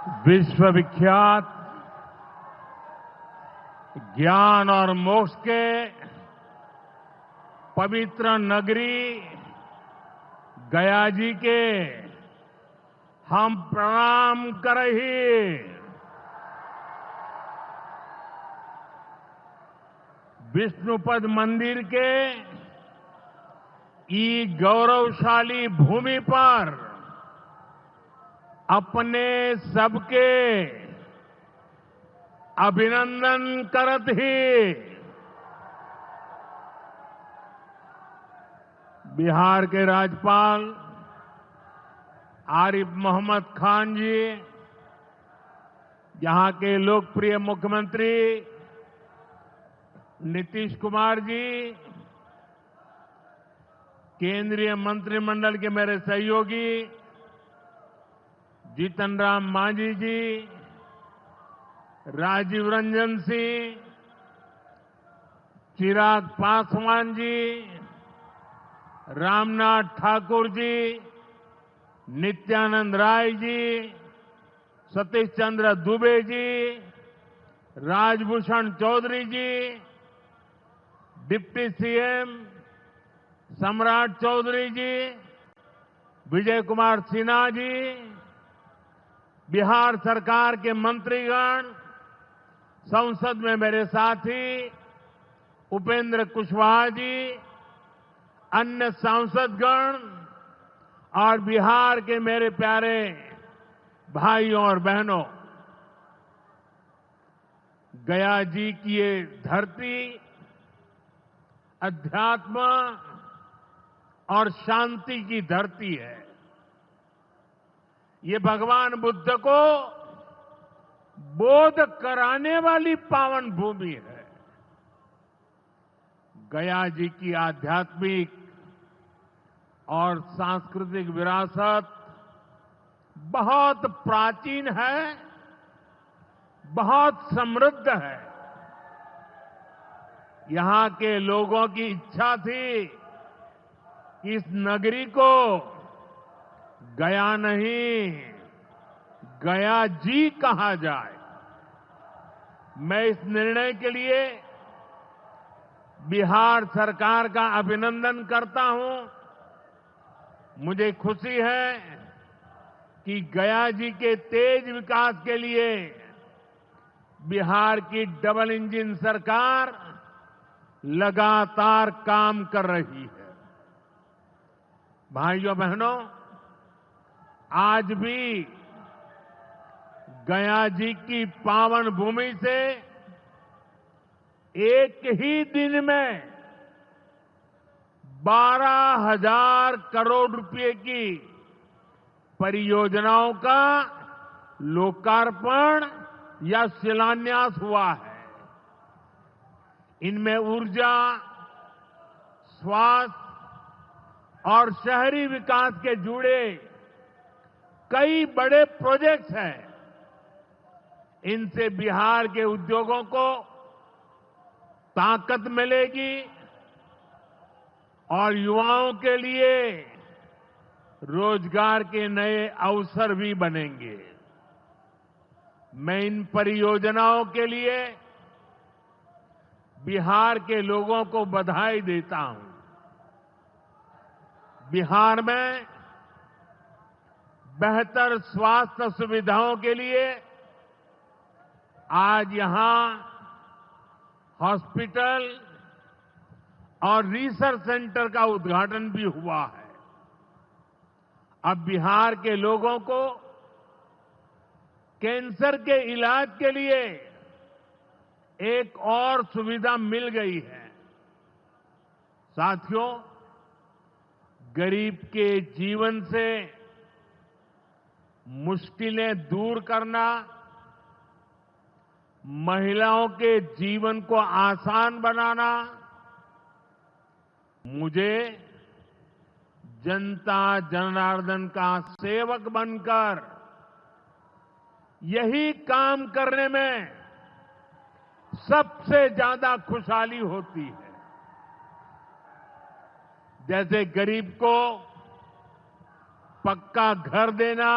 विश्वविख्यात ज्ञान और मोक्ष के पवित्र नगरी गया जी के हम प्रणाम करहि। विष्णुपद मंदिर के ई गौरवशाली भूमि पर अपने सबके अभिनंदन करत ही बिहार के राज्यपाल आरिफ मोहम्मद खान जी, यहां के लोकप्रिय मुख्यमंत्री नीतीश कुमार जी, केंद्रीय मंत्रिमंडल के मेरे सहयोगी जीतन राम मांझी जी, राजीव रंजन सिंह, चिराग पासवान जी, रामनाथ ठाकुर जी, नित्यानंद राय जी, सतीश चंद्र दुबे जी, राजभूषण चौधरी जी, डिप्टी सीएम सम्राट चौधरी जी, विजय कुमार सिन्हा जी, बिहार सरकार के मंत्रीगण, संसद में मेरे साथी उपेंद्र कुशवाहा जी, अन्य सांसदगण और बिहार के मेरे प्यारे भाइयों और बहनों, गया जी की ये धरती अध्यात्म और शांति की धरती है। ये भगवान बुद्ध को बोध कराने वाली पावन भूमि है। गया जी की आध्यात्मिक और सांस्कृतिक विरासत बहुत प्राचीन है, बहुत समृद्ध है। यहां के लोगों की इच्छा थी कि इस नगरी को गया नहीं, गया जी कहा जाए। मैं इस निर्णय के लिए बिहार सरकार का अभिनंदन करता हूं। मुझे खुशी है कि गया जी के तेज विकास के लिए बिहार की डबल इंजन सरकार लगातार काम कर रही है। भाइयों बहनों, आज भी गया जी की पावन भूमि से एक ही दिन में 12,000 करोड़ रुपए की परियोजनाओं का लोकार्पण या शिलान्यास हुआ है। इनमें ऊर्जा, स्वास्थ्य और शहरी विकास के जुड़े कई बड़े प्रोजेक्ट्स हैं। इनसे बिहार के उद्योगों को ताकत मिलेगी और युवाओं के लिए रोजगार के नए अवसर भी बनेंगे। मैं इन परियोजनाओं के लिए बिहार के लोगों को बधाई देता हूं। बिहार में बेहतर स्वास्थ्य सुविधाओं के लिए आज यहां हॉस्पिटल और रिसर्च सेंटर का उद्घाटन भी हुआ है। अब बिहार के लोगों को कैंसर के इलाज के लिए एक और सुविधा मिल गई है। साथियों, गरीब के जीवन से मुश्किलें दूर करना, महिलाओं के जीवन को आसान बनाना, मुझे जनता जनार्दन का सेवक बनकर यही काम करने में सबसे ज्यादा खुशहाली होती है। जैसे गरीब को पक्का घर देना,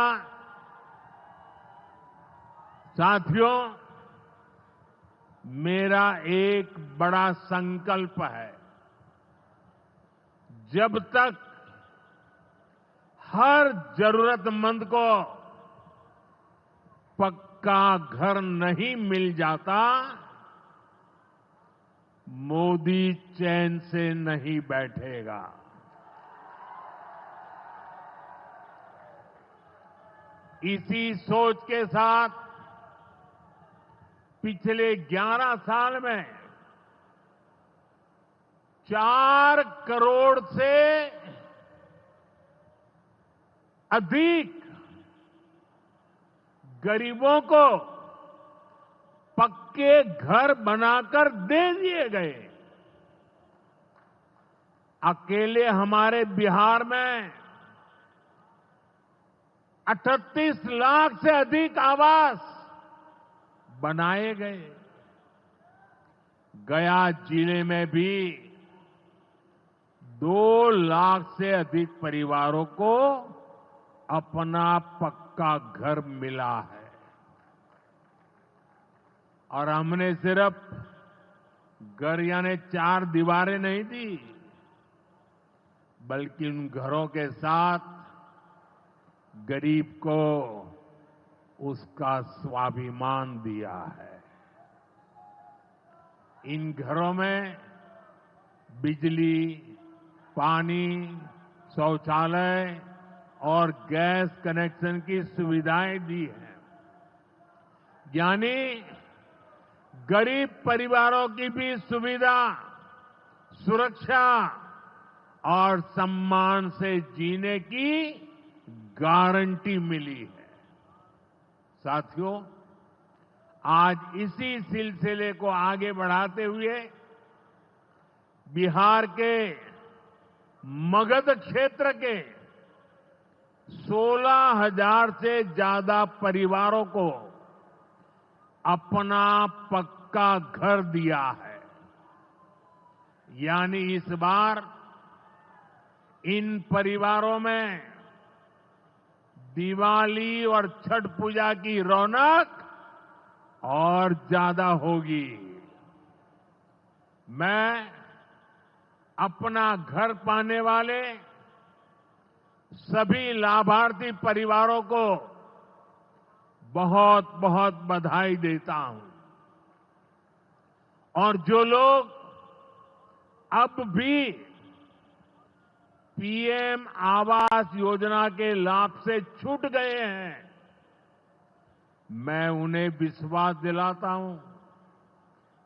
साथियों, मेरा एक बड़ा संकल्प है। जब तक हर जरूरतमंद को पक्का घर नहीं मिल जाता, मोदी चैन से नहीं बैठेगा। इसी सोच के साथ पिछले 11 साल में 4 करोड़ से अधिक गरीबों को पक्के घर बनाकर दे दिए गए। अकेले हमारे बिहार में 38 लाख से अधिक आवास बनाए गए। गया जिले में भी 2 लाख से अधिक परिवारों को अपना पक्का घर मिला है। और हमने सिर्फ घर यानी 4 दीवारें नहीं दी, बल्कि उन घरों के साथ गरीब को उसका स्वाभिमान दिया है। इन घरों में बिजली, पानी, शौचालय और गैस कनेक्शन की सुविधाएं दी हैं। यानी गरीब परिवारों की भी सुविधा, सुरक्षा और सम्मान से जीने की गारंटी मिली है। साथियों, आज इसी सिलसिले को आगे बढ़ाते हुए बिहार के मगध क्षेत्र के 16,000 से ज्यादा परिवारों को अपना पक्का घर दिया है। यानी इस बार इन परिवारों में दिवाली और छठ पूजा की रौनक और ज्यादा होगी। मैं अपना घर पाने वाले सभी लाभार्थी परिवारों को बहुत बहुत बधाई देता हूं। और जो लोग अब भी पीएम आवास योजना के लाभ से छूट गए हैं, मैं उन्हें विश्वास दिलाता हूं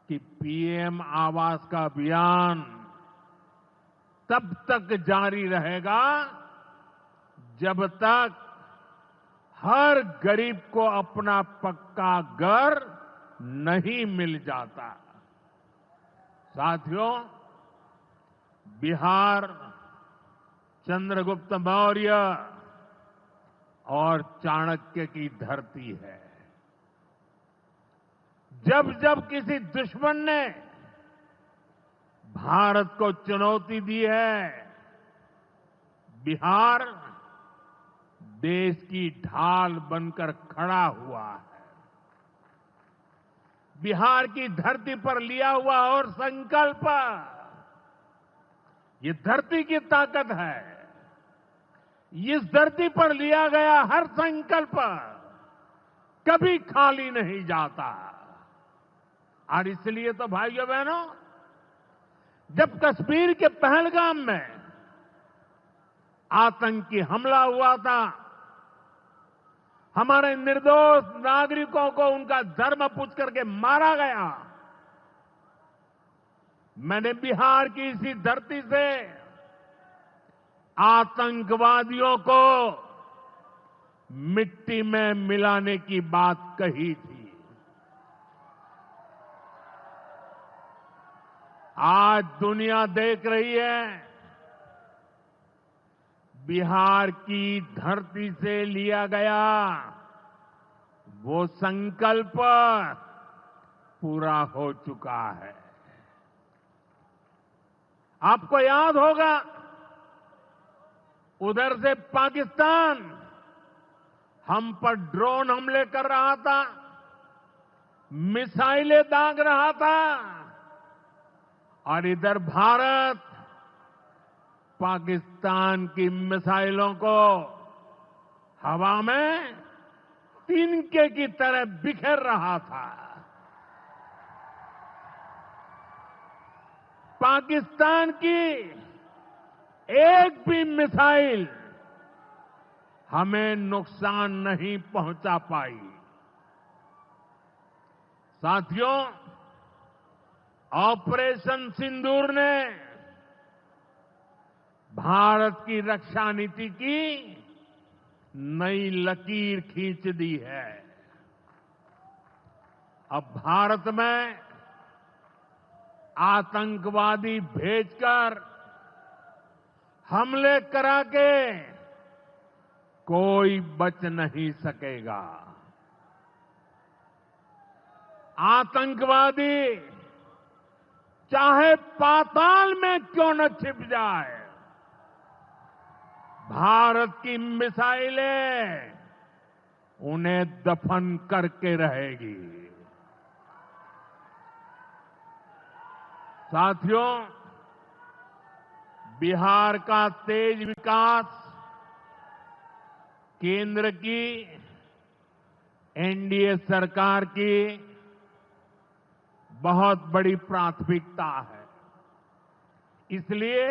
कि पीएम आवास का अभियान तब तक जारी रहेगा जब तक हर गरीब को अपना पक्का घर नहीं मिल जाता। साथियों, बिहार चंद्रगुप्त मौर्य और चाणक्य की धरती है। जब जब किसी दुश्मन ने भारत को चुनौती दी है, बिहार देश की ढाल बनकर खड़ा हुआ है। बिहार की धरती पर लिया हुआ और संकल्प, ये धरती की ताकत है। इस धरती पर लिया गया हर संकल्प कभी खाली नहीं जाता। और इसलिए तो भाइयों बहनों, जब कश्मीर के पहलगाम में आतंकी हमला हुआ था, हमारे निर्दोष नागरिकों को उनका धर्म पूछ करके मारा गया, मैंने बिहार की इसी धरती से आतंकवादियों को मिट्टी में मिलाने की बात कही थी। आज दुनिया देख रही है, बिहार की धरती से लिया गया वो संकल्प पूरा हो चुका है। आपको याद होगा, उधर से पाकिस्तान हम पर ड्रोन हमले कर रहा था, मिसाइलें दाग रहा था और इधर भारत पाकिस्तान की मिसाइलों को हवा में तिनके की तरह बिखेर रहा था। पाकिस्तान की एक भी मिसाइल हमें नुकसान नहीं पहुंचा पाई। साथियों, ऑपरेशन सिंदूर ने भारत की रक्षा नीति की नई लकीर खींच दी है। अब भारत में आतंकवादी भेजकर हमले करा के कोई बच नहीं सकेगा। आतंकवादी चाहे पाताल में क्यों न छिप जाए, भारत की मिसाइलें उन्हें दफन करके रहेगी। साथियों, बिहार का तेज विकास केंद्र की एनडीए सरकार की बहुत बड़ी प्राथमिकता है। इसलिए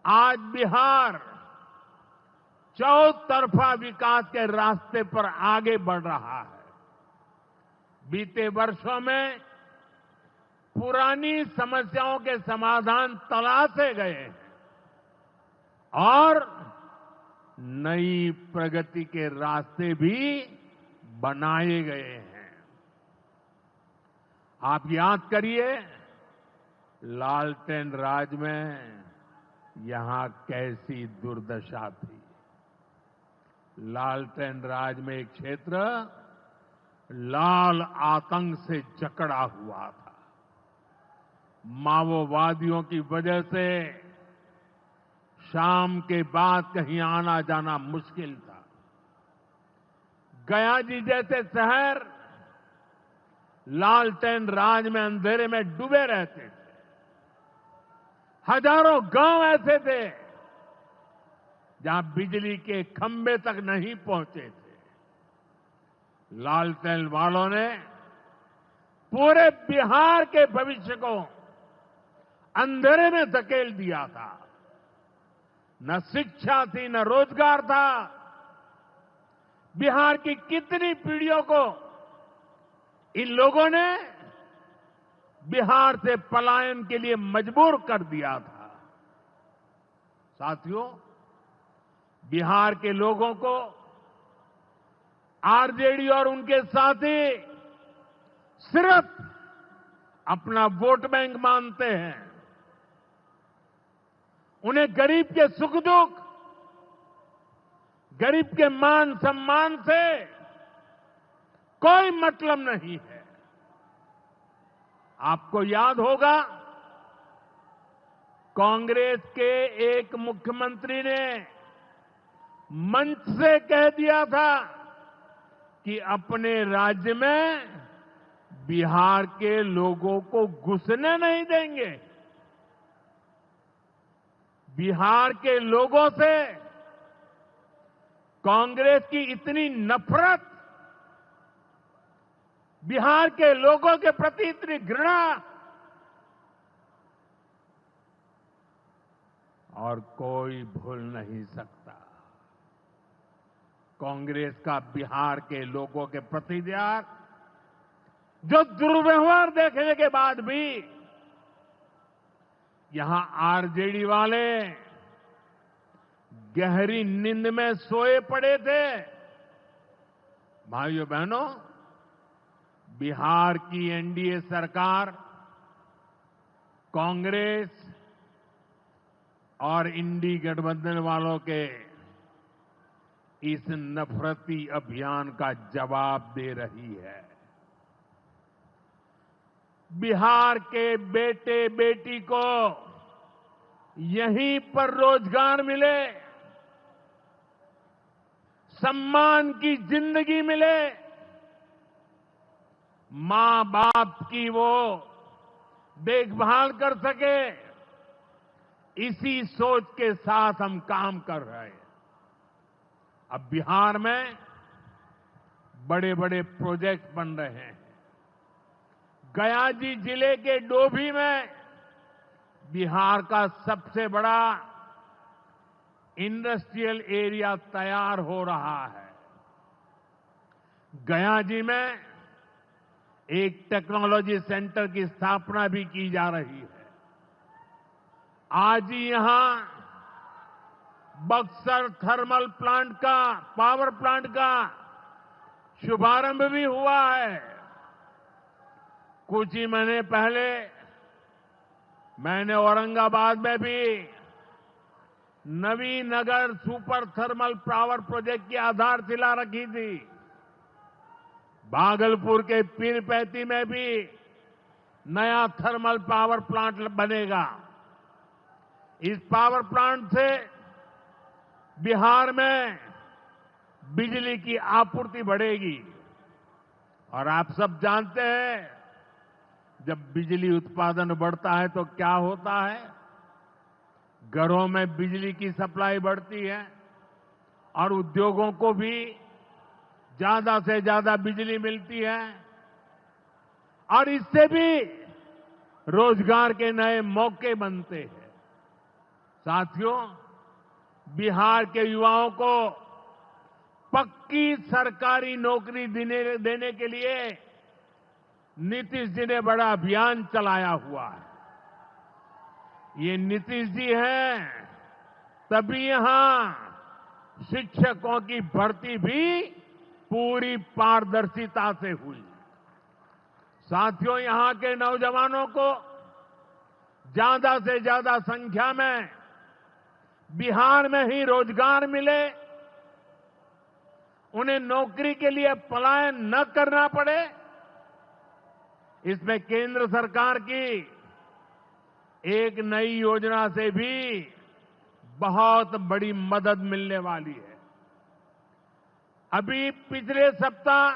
आज बिहार चौतरफा विकास के रास्ते पर आगे बढ़ रहा है। बीते वर्षों में पुरानी समस्याओं के समाधान तलाशे गए हैं और नई प्रगति के रास्ते भी बनाए गए हैं। आप याद करिए, लालटेन राज में यहां कैसी दुर्दशा थी। लालटेन राज में एक क्षेत्र लाल आतंक से जकड़ा हुआ था। माओवादियों की वजह से शाम के बाद कहीं आना जाना मुश्किल था। गया जी जैसे शहर लालटेन राज में अंधेरे में डूबे रहते थे। हजारों गांव ऐसे थे जहां बिजली के खंभे तक नहीं पहुंचे थे। लालटेन वालों ने पूरे बिहार के भविष्य को अंधेरे में धकेल दिया था। न शिक्षा थी, न रोजगार था। बिहार की कितनी पीढ़ियों को इन लोगों ने बिहार से पलायन के लिए मजबूर कर दिया था। साथियों, बिहार के लोगों को आरजेडी और उनके साथी सिर्फ अपना वोट बैंक मानते हैं। उन्हें गरीब के सुख दुख, गरीब के मान सम्मान से कोई मतलब नहीं है। आपको याद होगा, कांग्रेस के एक मुख्यमंत्री ने मंच से कह दिया था कि अपने राज्य में बिहार के लोगों को घुसने नहीं देंगे। बिहार के लोगों से कांग्रेस की इतनी नफरत, बिहार के लोगों के प्रति इतनी घृणा, और कोई भूल नहीं सकता। कांग्रेस का बिहार के लोगों के प्रति प्यार, जो दुर्व्यवहार देखने के बाद भी यहां आरजेडी वाले गहरी नींद में सोए पड़े थे। भाइयों बहनों, बिहार की एनडीए सरकार कांग्रेस और इंडी गठबंधन वालों के इस नफरती अभियान का जवाब दे रही है। बिहार के बेटे बेटी को यहीं पर रोजगार मिले, सम्मान की जिंदगी मिले, मां बाप की वो देखभाल कर सके, इसी सोच के साथ हम काम कर रहे हैं। अब बिहार में बड़े बड़े प्रोजेक्ट बन रहे हैं। गयाजी जिले के डोभी में बिहार का सबसे बड़ा इंडस्ट्रियल एरिया तैयार हो रहा है। गयाजी में एक टेक्नोलॉजी सेंटर की स्थापना भी की जा रही है। आज ही यहां बक्सर थर्मल प्लांट का, पावर प्लांट का शुभारंभ भी हुआ है। कुछ ही महीने पहले मैंने औरंगाबाद में भी Navinagar super thermal power project की आधारशिला रखी थी। भागलपुर के पीरपैंती में भी नया थर्मल पावर प्लांट बनेगा। इस पावर प्लांट से बिहार में बिजली की आपूर्ति बढ़ेगी। और आप सब जानते हैं, जब बिजली उत्पादन बढ़ता है तो क्या होता है? घरों में बिजली की सप्लाई बढ़ती है और उद्योगों को भी ज्यादा से ज्यादा बिजली मिलती है और इससे भी रोजगार के नए मौके बनते हैं। साथियों, बिहार के युवाओं को पक्की सरकारी नौकरी देने के लिए नीतीश जी ने बड़ा अभियान चलाया हुआ है। ये नीतीश जी हैं, तभी यहां शिक्षकों की भर्ती भी पूरी पारदर्शिता से हुई। साथियों, यहां के नौजवानों को ज्यादा से ज्यादा संख्या में बिहार में ही रोजगार मिले, उन्हें नौकरी के लिए पलायन न करना पड़े, इसमें केंद्र सरकार की एक नई योजना से भी बहुत बड़ी मदद मिलने वाली है। अभी पिछले सप्ताह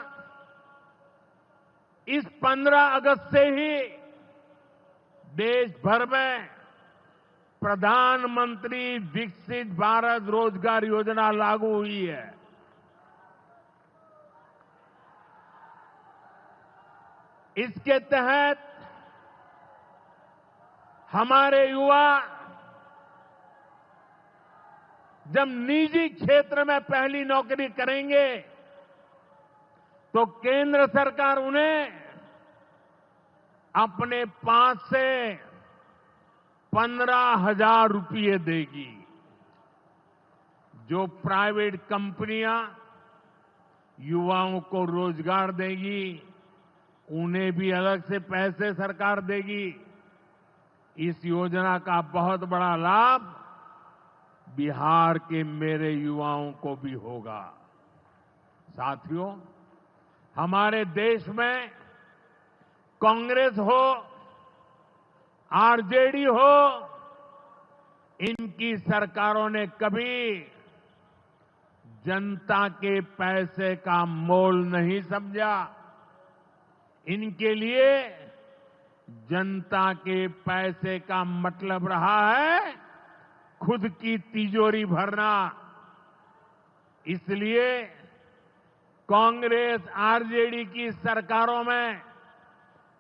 इस 15 अगस्त से ही देश भर में प्रधानमंत्री विकसित भारत रोजगार योजना लागू हुई है। इसके तहत हमारे युवा जब निजी क्षेत्र में पहली नौकरी करेंगे तो केंद्र सरकार उन्हें अपने पास से 15,000 रुपये देगी। जो प्राइवेट कंपनियां युवाओं को रोजगार देगी, उन्हें भी अलग से पैसे सरकार देगी। इस योजना का बहुत बड़ा लाभ बिहार के मेरे युवाओं को भी होगा। साथियों, हमारे देश में कांग्रेस हो, आरजेडी हो, इनकी सरकारों ने कभी जनता के पैसे का मोल नहीं समझा। इनके लिए जनता के पैसे का मतलब रहा है खुद की तिजोरी भरना। इसलिए कांग्रेस आरजेडी की सरकारों में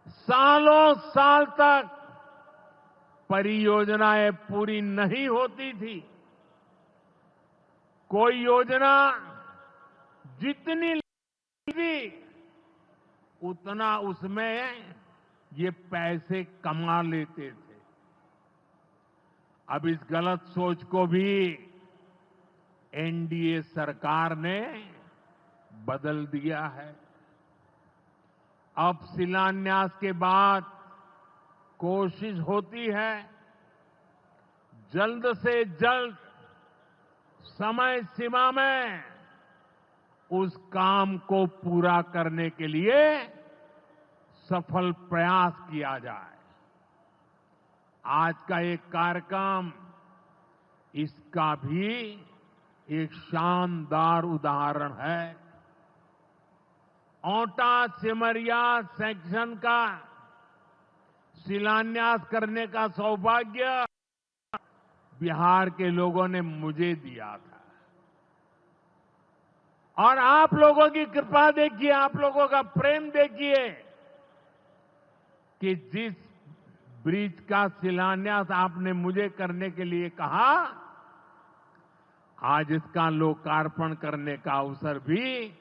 सालों साल तक परियोजनाएं पूरी नहीं होती थी। कोई योजना जितनी थी उतना उसमें ये पैसे कमा लेते थे। अब इस गलत सोच को भी एनडीए सरकार ने बदल दिया है। अब शिलान्यास के बाद कोशिश होती है जल्द से जल्द समय सीमा में उस काम को पूरा करने के लिए सफल प्रयास किया जाए। आज का एक कार्यक्रम इसका भी एक शानदार उदाहरण है। औटा सिमरिया सेक्शन का शिलान्यास करने का सौभाग्य बिहार के लोगों ने मुझे दिया था। और आप लोगों की कृपा देखिए, आप लोगों का प्रेम देखिए कि जिस ब्रिज का शिलान्यास आपने मुझे करने के लिए कहा, आज इसका लोकार्पण करने का अवसर भी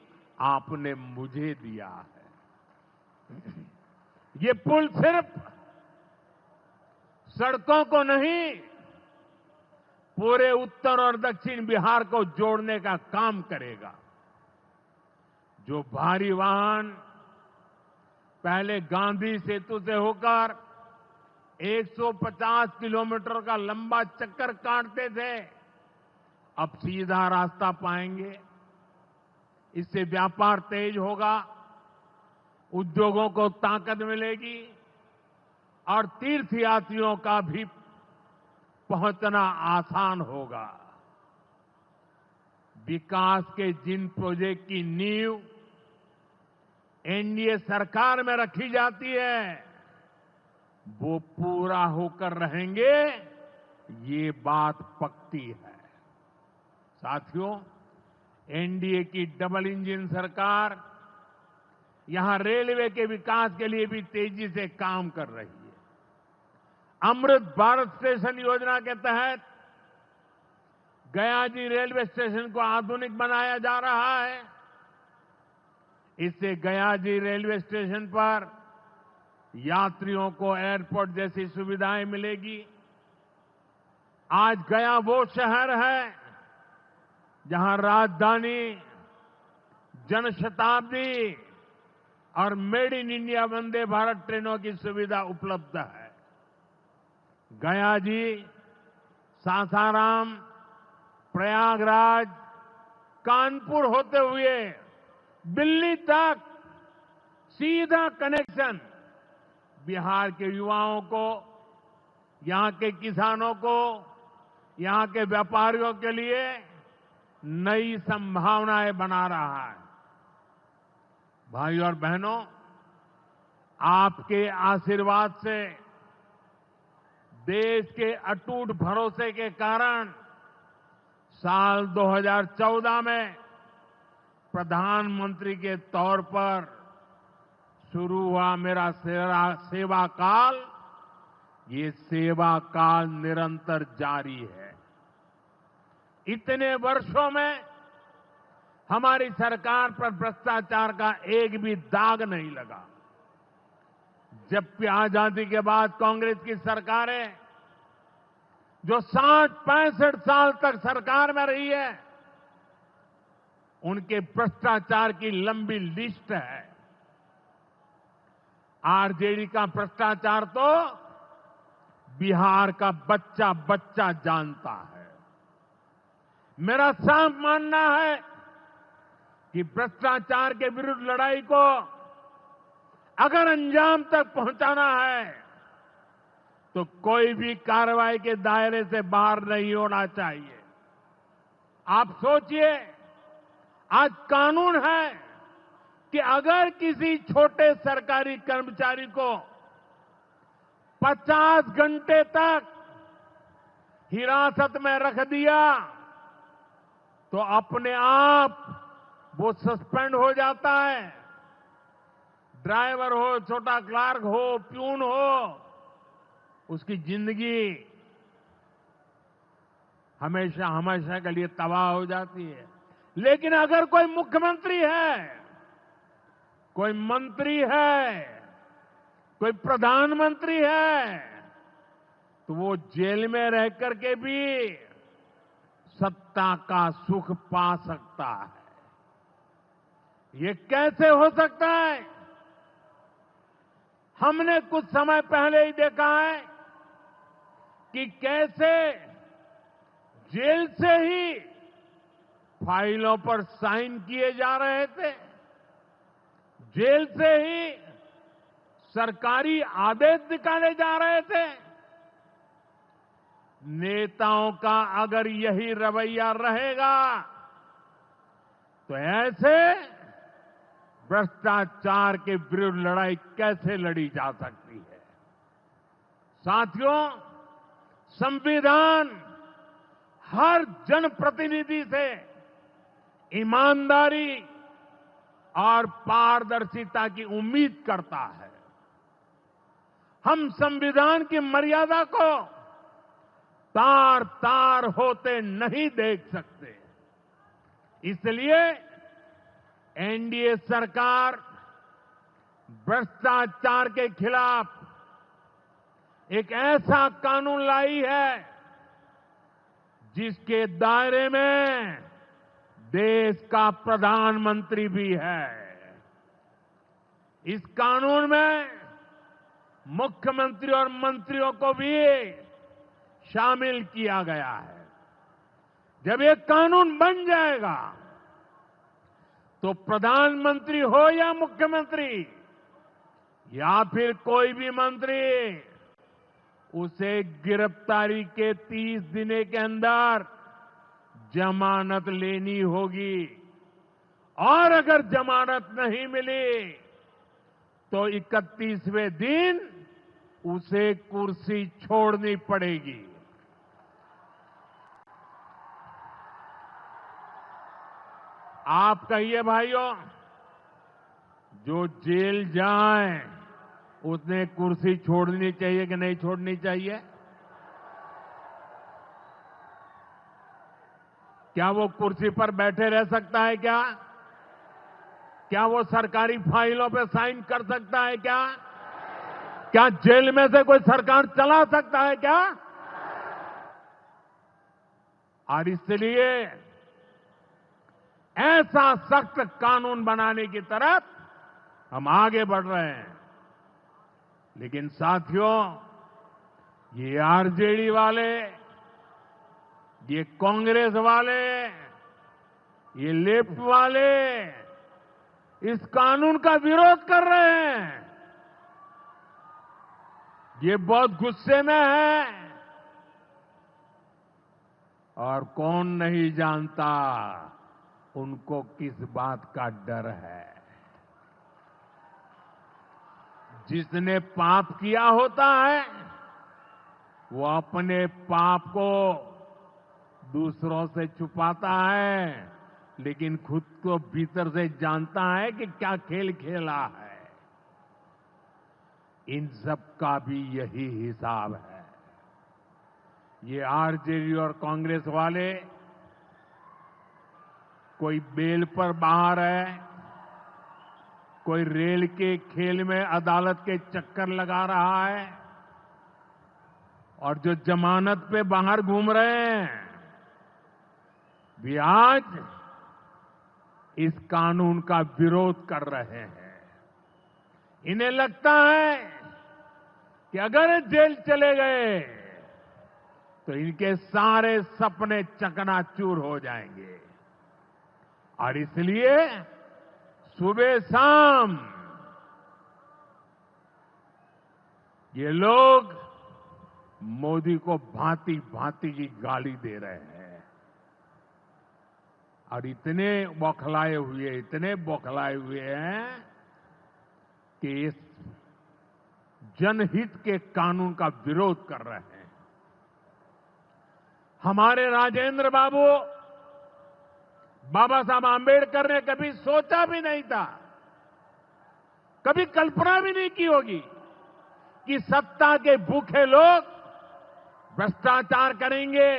आपने मुझे दिया है। ये पुल सिर्फ सड़कों को नहीं, पूरे उत्तर और दक्षिण बिहार को जोड़ने का काम करेगा। जो भारी वाहन पहले गांधी सेतु से होकर 150 किलोमीटर का लंबा चक्कर काटते थे, अब सीधा रास्ता पाएंगे। इससे व्यापार तेज होगा, उद्योगों को ताकत मिलेगी और तीर्थयात्रियों का भी पहुंचना आसान होगा। विकास के जिन प्रोजेक्ट की नींव एनडीए सरकार में रखी जाती है, वो पूरा होकर रहेंगे, ये बात पक्की है। साथियों, एनडीए की डबल इंजन सरकार यहां रेलवे के विकास के लिए भी तेजी से काम कर रही है। अमृत भारत स्टेशन योजना के तहत गयाजी रेलवे स्टेशन को आधुनिक बनाया जा रहा है। इससे गयाजी रेलवे स्टेशन पर यात्रियों को एयरपोर्ट जैसी सुविधाएं मिलेगी। आज गया वो शहर है जहां राजधानी, जनशताब्दी और made in India Vande Bharat ट्रेनों की सुविधा उपलब्ध है। गयाजी, सासाराम, प्रयागराज, कानपुर होते हुए दिल्ली तक सीधा कनेक्शन बिहार के युवाओं को, यहां के किसानों को, यहां के व्यापारियों के लिए नई संभावनाएं बना रहा है। भाइयों और बहनों, आपके आशीर्वाद से, देश के अटूट भरोसे के कारण साल 2014 में प्रधानमंत्री के तौर पर शुरू हुआ मेरा सेवा काल, ये सेवा काल निरंतर जारी है। इतने वर्षों में हमारी सरकार पर भ्रष्टाचार का एक भी दाग नहीं लगा। जबकि आजादी के बाद कांग्रेस की सरकारें जो 60-65 साल तक सरकार में रही है, उनके भ्रष्टाचार की लंबी लिस्ट है। आरजेडी का भ्रष्टाचार तो बिहार का बच्चा बच्चा जानता है। मेरा साफ मानना है कि भ्रष्टाचार के विरुद्ध लड़ाई को अगर अंजाम तक पहुंचाना है तो कोई भी कार्रवाई के दायरे से बाहर नहीं होना चाहिए। आप सोचिए, आज कानून है कि अगर किसी छोटे सरकारी कर्मचारी को 50 घंटे तक हिरासत में रख दिया तो अपने आप वो सस्पेंड हो जाता है। ड्राइवर हो, छोटा क्लार्क हो, प्यून हो, उसकी जिंदगी हमेशा हमेशा के लिए तबाह हो जाती है। लेकिन अगर कोई मुख्यमंत्री है, कोई मंत्री है, कोई प्रधानमंत्री है, तो वो जेल में रह करके भी सत्ता का सुख पा सकता है। ये कैसे हो सकता है? हमने कुछ समय पहले ही देखा है कि कैसे जेल से ही फाइलों पर साइन किए जा रहे थे, जेल से ही सरकारी आदेश निकाले जा रहे थे। नेताओं का अगर यही रवैया रहेगा तो ऐसे भ्रष्टाचार के विरुद्ध लड़ाई कैसे लड़ी जा सकती है। साथियों, संविधान हर जनप्रतिनिधि से ईमानदारी और पारदर्शिता की उम्मीद करता है। हम संविधान की मर्यादा को तार तार होते नहीं देख सकते। इसलिए एनडीए सरकार भ्रष्टाचार के खिलाफ एक ऐसा कानून लाई है जिसके दायरे में देश का प्रधानमंत्री भी है। इस कानून में मुख्यमंत्री और मंत्रियों को भी शामिल किया गया है। जब ये कानून बन जाएगा तो प्रधानमंत्री हो या मुख्यमंत्री या फिर कोई भी मंत्री, उसे गिरफ्तारी के 30 दिन के अंदर जमानत लेनी होगी और अगर जमानत नहीं मिली तो 31वें दिन उसे कुर्सी छोड़नी पड़ेगी। आप कहिए भाइयों, जो जेल जाए उसने कुर्सी छोड़नी चाहिए कि नहीं छोड़नी चाहिए? क्या वो कुर्सी पर बैठे रह सकता है क्या? क्या वो सरकारी फाइलों पे साइन कर सकता है क्या? क्या जेल में से कोई सरकार चला सकता है क्या? और इसलिए ऐसा सख्त कानून बनाने की तरफ हम आगे बढ़ रहे हैं। लेकिन साथियों, ये आरजेडी वाले, ये कांग्रेस वाले, ये लेफ्ट वाले इस कानून का विरोध कर रहे हैं। ये बहुत गुस्से में है और कौन नहीं जानता उनको किस बात का डर है। जिसने पाप किया होता है वो अपने पाप को दूसरों से छुपाता है, लेकिन खुद को भीतर से जानता है कि क्या खेल खेला है। इन सब का भी यही हिसाब है। ये आरजेडी और कांग्रेस वाले कोई बेल पर बाहर है, कोई रेल के खेल में अदालत के चक्कर लगा रहा है, और जो जमानत पे बाहर घूम रहे हैं भी आज इस कानून का विरोध कर रहे हैं। इन्हें लगता है कि अगर जेल चले गए तो इनके सारे सपने चकनाचूर हो जाएंगे, और इसलिए सुबह शाम ये लोग मोदी को भांति भांति की गाली दे रहे हैं और इतने बौखलाए हुए हैं कि इस जनहित के कानून का विरोध कर रहे हैं। हमारे राजेंद्र बाबू, बाबा साहब आंबेडकर ने कभी सोचा भी नहीं था, कभी कल्पना भी नहीं की होगी कि सत्ता के भूखे लोग भ्रष्टाचार करेंगे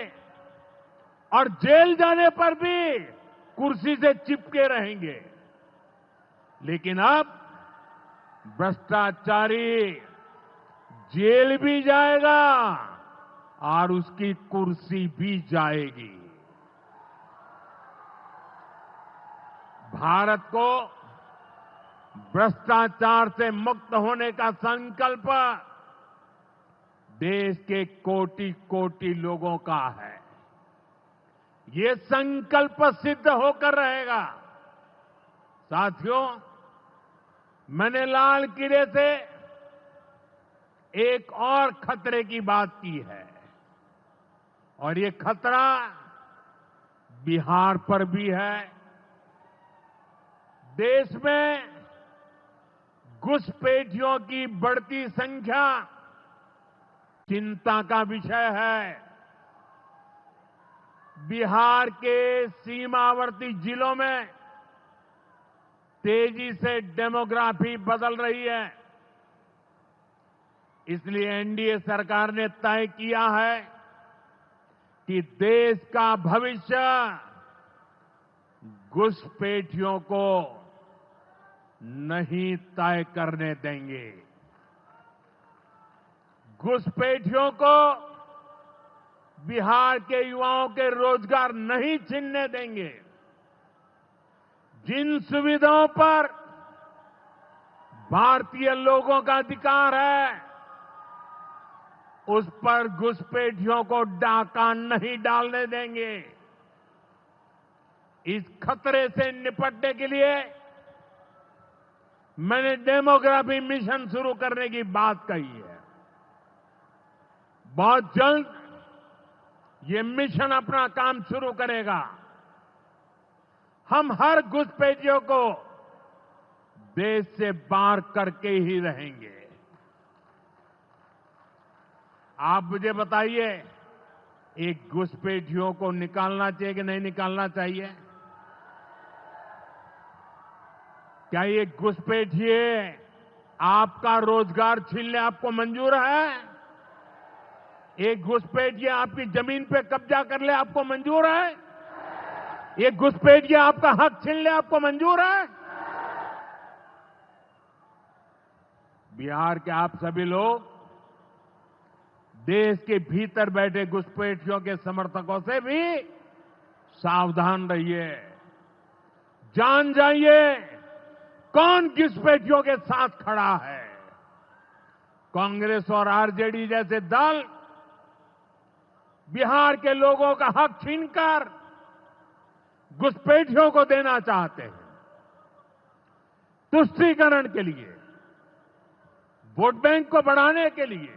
और जेल जाने पर भी कुर्सी से चिपके रहेंगे। लेकिन अब भ्रष्टाचारी जेल भी जाएगा और उसकी कुर्सी भी जाएगी। भारत को भ्रष्टाचार से मुक्त होने का संकल्प देश के कोटि कोटि लोगों का है। ये संकल्प सिद्ध होकर रहेगा। साथियों, मैंने लाल किले से एक और खतरे की बात की है, और ये खतरा बिहार पर भी है। देश में घुसपैठियों की बढ़ती संख्या चिंता का विषय है। बिहार के सीमावर्ती जिलों में तेजी से डेमोग्राफी बदल रही है। इसलिए एनडीए सरकार ने तय किया है कि देश का भविष्य घुसपैठियों को नहीं तय करने देंगे। घुसपैठियों को बिहार के युवाओं के रोजगार नहीं छीनने देंगे। जिन सुविधाओं पर भारतीय लोगों का अधिकार है, उस पर घुसपैठियों को डाका नहीं डालने देंगे। इस खतरे से निपटने के लिए मैंने डेमोग्राफी मिशन शुरू करने की बात कही है। बहुत जल्द ये मिशन अपना काम शुरू करेगा। हम हर घुसपैठियों को देश से बाहर करके ही रहेंगे। आप मुझे बताइए, एक घुसपैठियों को निकालना चाहिए कि नहीं निकालना चाहिए? क्या ये घुसपैठिए आपका रोजगार छीनने आपको मंजूर है? एक घुसपैठिए आपकी जमीन पे कब्जा कर ले आपको मंजूर है? एक घुसपैठिए आपका हक छीन ले आपको मंजूर है? बिहार के आप सभी लोग देश के भीतर बैठे घुसपैठियों के समर्थकों से भी सावधान रहिए। जान जाइए कौन घुसपैठियों के साथ खड़ा है। कांग्रेस और आरजेडी जैसे दल बिहार के लोगों का हक छीनकर घुसपैठियों को देना चाहते हैं। तुष्टीकरण के लिए, वोट बैंक को बढ़ाने के लिए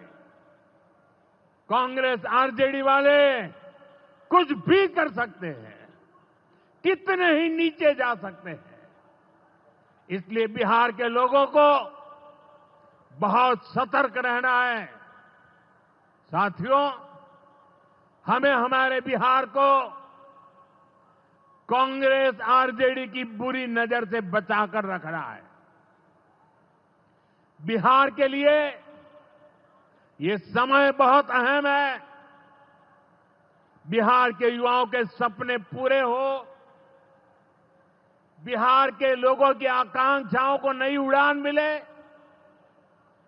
कांग्रेस आरजेडी वाले कुछ भी कर सकते हैं, कितने ही नीचे जा सकते हैं। इसलिए बिहार के लोगों को बहुत सतर्क रहना है। साथियों, हमें हमारे बिहार को कांग्रेस आरजेडी की बुरी नजर से बचाकर रखना है। बिहार के लिए ये समय बहुत अहम है। बिहार के युवाओं के सपने पूरे हो, बिहार के लोगों की आकांक्षाओं को नई उड़ान मिले,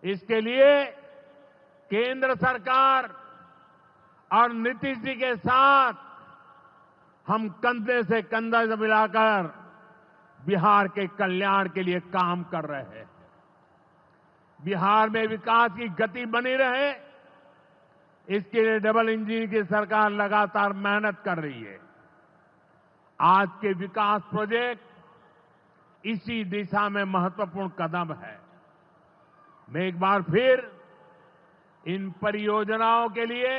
इसके लिए केंद्र सरकार और नीतीश जी के साथ हम कंधे से कंधा मिलाकर बिहार के कल्याण के लिए काम कर रहे हैं। बिहार में विकास की गति बनी रहे, इसके लिए डबल इंजन की सरकार लगातार मेहनत कर रही है। आज के विकास प्रोजेक्ट इसी दिशा में महत्वपूर्ण कदम है। मैं एक बार फिर इन परियोजनाओं के लिए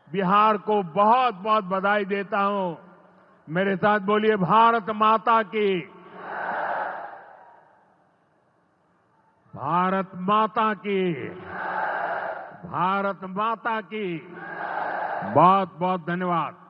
बिहार को बहुत बहुत बधाई देता हूं। मेरे साथ बोलिए, भारत माता की, भारत माता की, भारत माता की। बहुत बहुत धन्यवाद।